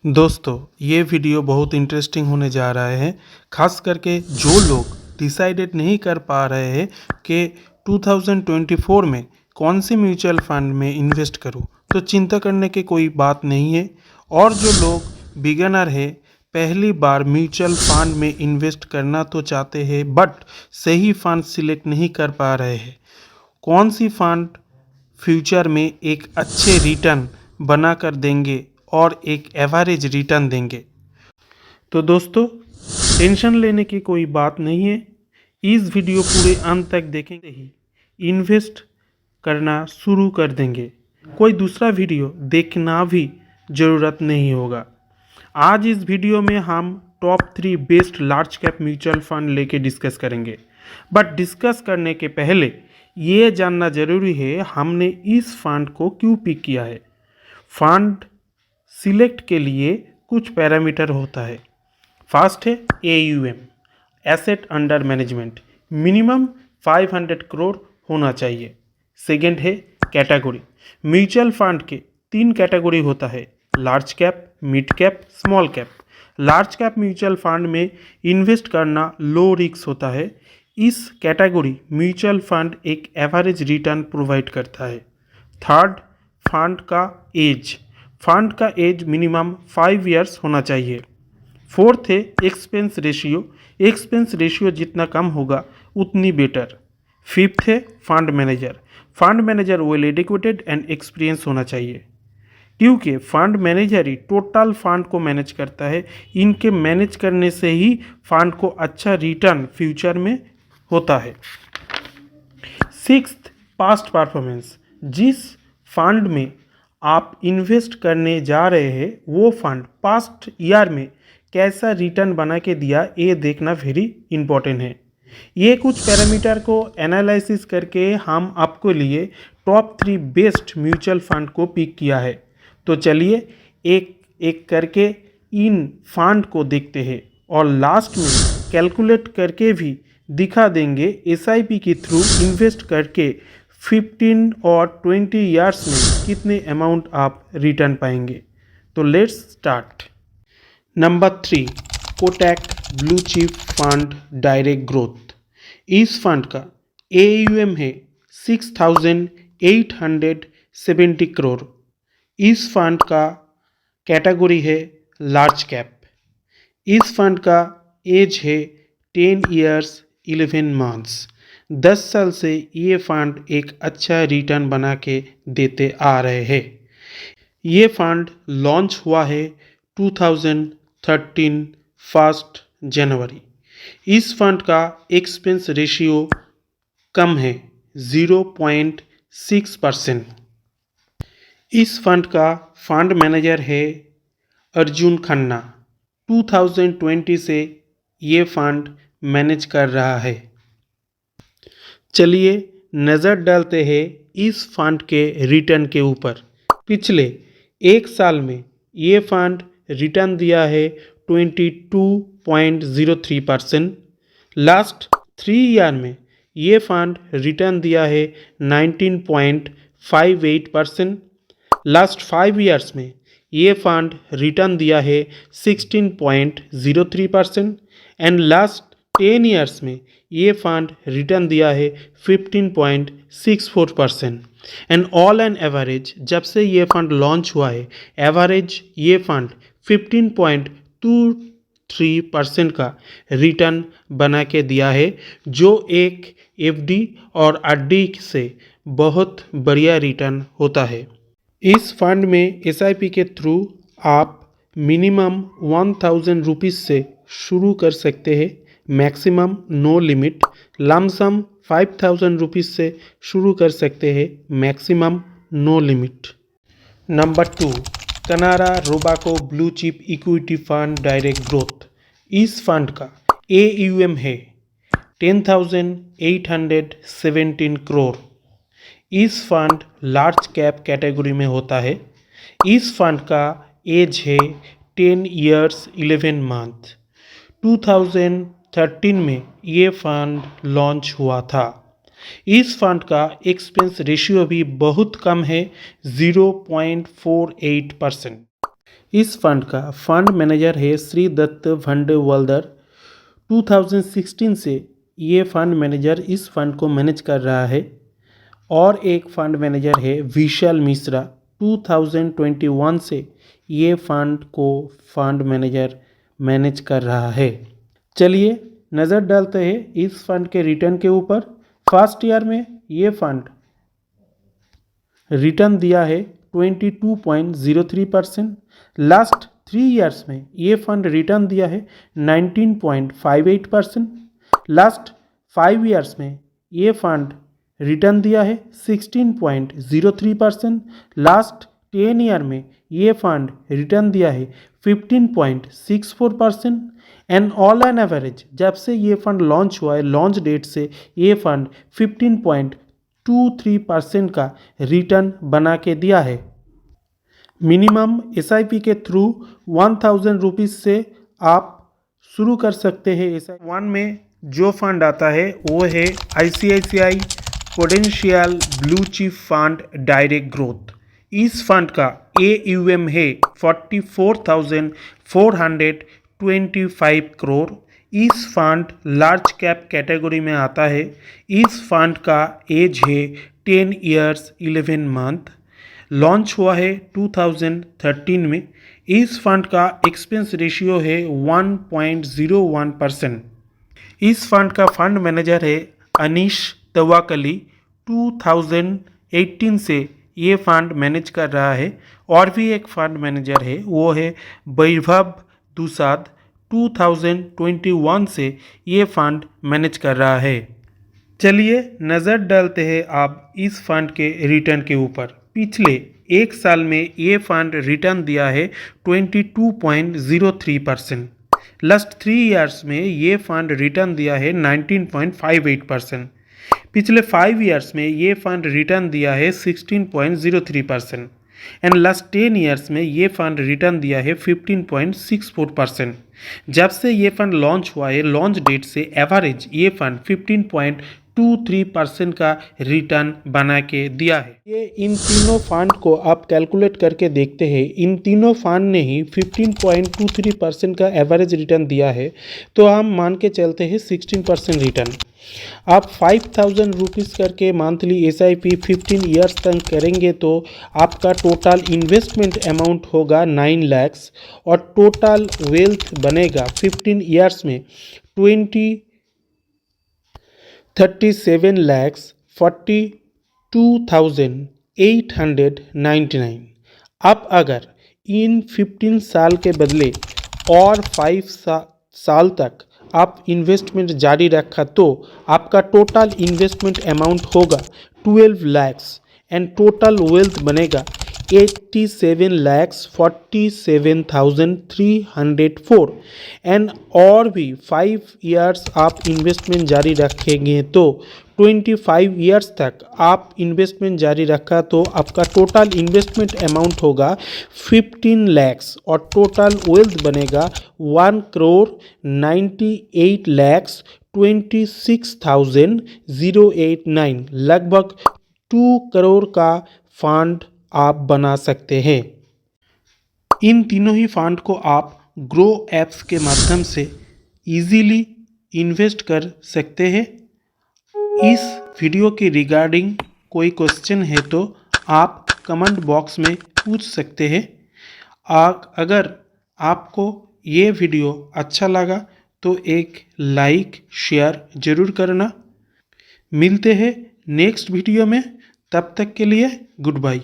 दोस्तों, ये वीडियो बहुत इंटरेस्टिंग होने जा रहा है। खास करके जो लोग डिसाइडेड नहीं कर पा रहे हैं कि 2024 में कौन से म्यूचुअल फंड में इन्वेस्ट करूं, तो चिंता करने की कोई बात नहीं है। और जो लोग बिगिनर है, पहली बार म्यूचुअल फंड में इन्वेस्ट करना तो चाहते हैं बट सही फंड सिलेक्ट नहीं कर पा रहे हैं, कौन सी फंड फ्यूचर में एक अच्छे रिटर्न बना कर देंगे और एक एवरेज रिटर्न देंगे। तो दोस्तों, टेंशन लेने की कोई बात नहीं है। इस वीडियो पूरे अंत तक देखेंगे ही इन्वेस्ट करना शुरू कर देंगे। कोई दूसरा वीडियो देखना भी ज़रूरत नहीं होगा। आज इस वीडियो में हम top 3 best large cap mutual fund लेके डिस्कस करेंगे। बट डिस्कस करने के पहले ये जानना ज़रूरी है हमने इस फंड को क्यों पिक किया है। फंड सिलेक्ट के लिए कुछ पैरामीटर होता है। फर्स्ट है AUM, asset under management, minimum 500 crore होना चाहिए। सेकंड है कैटेगरी। म्यूचुअल फंड के 3 कैटेगरी होता है, large cap, mid cap, small cap. Large cap mutual fund में इन्वेस्ट करना लो रिस्क होता है। इस कैटेगरी म्यूचुअल फंड एक एवरेज रिटर्न प्रोवाइड करता है। थर्ड, फंड का एज। फंड का एज मिनिमम 5 इयर्स होना चाहिए। फोर्थ है एक्सपेंस रेशियो। एक्सपेंस रेशियो जितना कम होगा उतनी बेटर। फिफ्थ है fund manager. Fund manager well educated and experience होना चाहिए, क्योंकि फंड मैनेजर ही टोटल फंड को मैनेज करता है। इनके मैनेज करने से ही फंड को अच्छा रिटर्न फ्यूचर में होता है। Sixth, past performance. जिस फंड में आप इन्वेस्ट करने जा रहे हैं वो फंड पास्ट ईयर में कैसा रिटर्न बना के दिया, ये देखना वेरी इंपॉर्टेंट है। ये कुछ पैरामीटर को एनालिसिस करके हम आपको लिए टॉप 3 बेस्ट म्यूचुअल फंड को पिक किया है। तो चलिए एक एक करके इन फंड को देखते हैं और लास्ट में कैलकुलेट करके भी दिखा देंगे SIP के थ्रू इन्वेस्ट करके 15 और 20 ईयर्स में कितने अमाउंट आप रिटर्न पाएंगे। तो let's start. Number 3, Kotak blue chip fund direct growth. इस फंड का AUM है 6,870 करोड़। इस फंड का कैटेगरी है लार्ज कैप। इस फंड का एज है 10 इयर्स 11 मंथ्स। 10 साल से ये फंड एक अच्छा रिटर्न बना के देते आ रहे हैं। ये फंड लॉन्च हुआ है 2013 1 जनवरी। इस फंड का एक्सपेंस रेशियो कम है 0.6%। इस फंड का फंड मैनेजर है अर्जुन खन्ना। 2020 से ये फंड मैनेज कर रहा है। चलिए नज़र डालते हैं इस फंड के रिटर्न के ऊपर। पिछले एक साल में ये फंड रिटर्न दिया है 22.03%। लास्ट 3 ईयर में ये फंड रिटर्न दिया है 19.58%। लास्ट 5 ईयर्स में ये फंड रिटर्न दिया है 16.03% एंड लास्ट 10 ईयर्स में ये फंड रिटर्न दिया है 15.64%। एंड ऑल एंड एवरेज जब से ये फंड लॉन्च हुआ है, एवरेज ये फंड 15.23% का रिटर्न बना के दिया है, जो एक FD और RD से बहुत बढ़िया रिटर्न होता है। इस फंड में SIP के थ्रू आप मिनिमम 1000 रुपीज़ से शुरू कर सकते हैं, maximum no limit. Lump sum 5000 rupees से शुरू कर सकते हैं, maximum no limit. Number 2, Canara Robeco blue chip equity fund direct growth. इस फंड का AUM है 10,817 करोड़। इस फंड लार्ज कैप कैटेगरी में होता है। इस फंड का एज है 10 इयर्स 11 मंथ। 2013 में ये फंड लॉन्च हुआ था। इस फंड का एक्सपेंस रेशियो भी बहुत कम है 0.48%। इस फंड का फंड मैनेजर है श्री दत्त भंडवलधर। 2016 से ये फंड मैनेजर इस फंड को मैनेज कर रहा है। और एक फंड मैनेजर है विशाल मिश्रा। 2021 से ये फंड को फंड मैनेजर मैनेज कर रहा है। चलिए नज़र डालते हैं इस फंड के रिटर्न के ऊपर। फर्स्ट ईयर में ये फंड रिटर्न दिया है 22.03%। लास्ट 3 इयर्स में ये फंड रिटर्न दिया है 19.58%। लास्ट 5 इयर्स में ये फंड रिटर्न दिया है 16.03%। लास्ट 10 ईयर में ये फंड रिटर्न दिया है 15.64%। एंड ऑल एन एवरेज जब से ये फंड लॉन्च हुआ है, लॉन्च डेट से ये फंड 15.23% का रिटर्न बना के दिया है। मिनिमम एसआईपी के थ्रू 1000 रुपीज़ से आप शुरू कर सकते हैं। एसआईपी 1 में जो फंड आता है वो है ICICI potential blue chip fund direct growth. इस फंड का AUM है 44,425 करोड़। इस फंड लार्ज कैप कैटेगरी में आता है। इस फंड का एज है 10 इयर्स 11 मंथ। लॉन्च हुआ है 2013 में। इस फंड का एक्सपेंस रेशियो है 1.01%। इस फंड का फंड मैनेजर है अनीश तवाकली। 2018 से ये फंड मैनेज कर रहा है। और भी एक फंड मैनेजर है वो है वैभव दुसाद। 2021 से ये फंड मैनेज कर रहा है। चलिए नज़र डालते हैं आप इस फंड के रिटर्न के ऊपर। पिछले एक साल में ये फंड रिटर्न दिया है 22.03%। लास्ट 3 इयर्स में ये फंड रिटर्न दिया है 19.58%। पिछले 5 इयर्स में ये फंड रिटर्न दिया है 16.03%। एंड लास्ट 10 इयर्स में ये फंड रिटर्न दिया है 15.64%। जब से ये फंड लॉन्च हुआ है, लॉन्च डेट से एवरेज ये फंड 15.23% का रिटर्न बना के दिया है। ये इन तीनों फंड को आप कैलकुलेट करके देखते हैं, इन तीनों फंड ने ही 15.23% का एवरेज रिटर्न दिया है, तो हम मान के चलते हैं 16% रिटर्न। आप 5000 रुपीज़ करके मंथली SIP 15 इयर्स तक करेंगे तो आपका टोटल इन्वेस्टमेंट अमाउंट होगा 9 lakhs और टोटल वेल्थ बनेगा 15 इयर्स में 37,42,899। अब अगर इन 15 साल के बदले और 5 साल तक आप इन्वेस्टमेंट जारी रखा तो आपका टोटल इन्वेस्टमेंट अमाउंट होगा 12 lakhs एंड टोटल वेल्थ बनेगा 87,47,304। एंड और भी 5 इयर्स आप इन्वेस्टमेंट जारी रखेंगे तो 25 इयर्स तक आप इन्वेस्टमेंट जारी रखा तो आपका टोटल इन्वेस्टमेंट अमाउंट होगा 15 lakhs और टोटल वेल्थ बनेगा 1,98,26,089। लगभग 2 करोड़ का फंड आप बना सकते हैं। इन तीनों ही फंड को आप ग्रो ऐप्स के माध्यम से इजीली इन्वेस्ट कर सकते हैं। इस वीडियो के रिगार्डिंग कोई क्वेश्चन है तो आप कमेंट बॉक्स में पूछ सकते हैं। अगर आपको ये वीडियो अच्छा लगा तो एक लाइक शेयर ज़रूर करना। मिलते हैं नेक्स्ट वीडियो में, तब तक के लिए गुड बाय।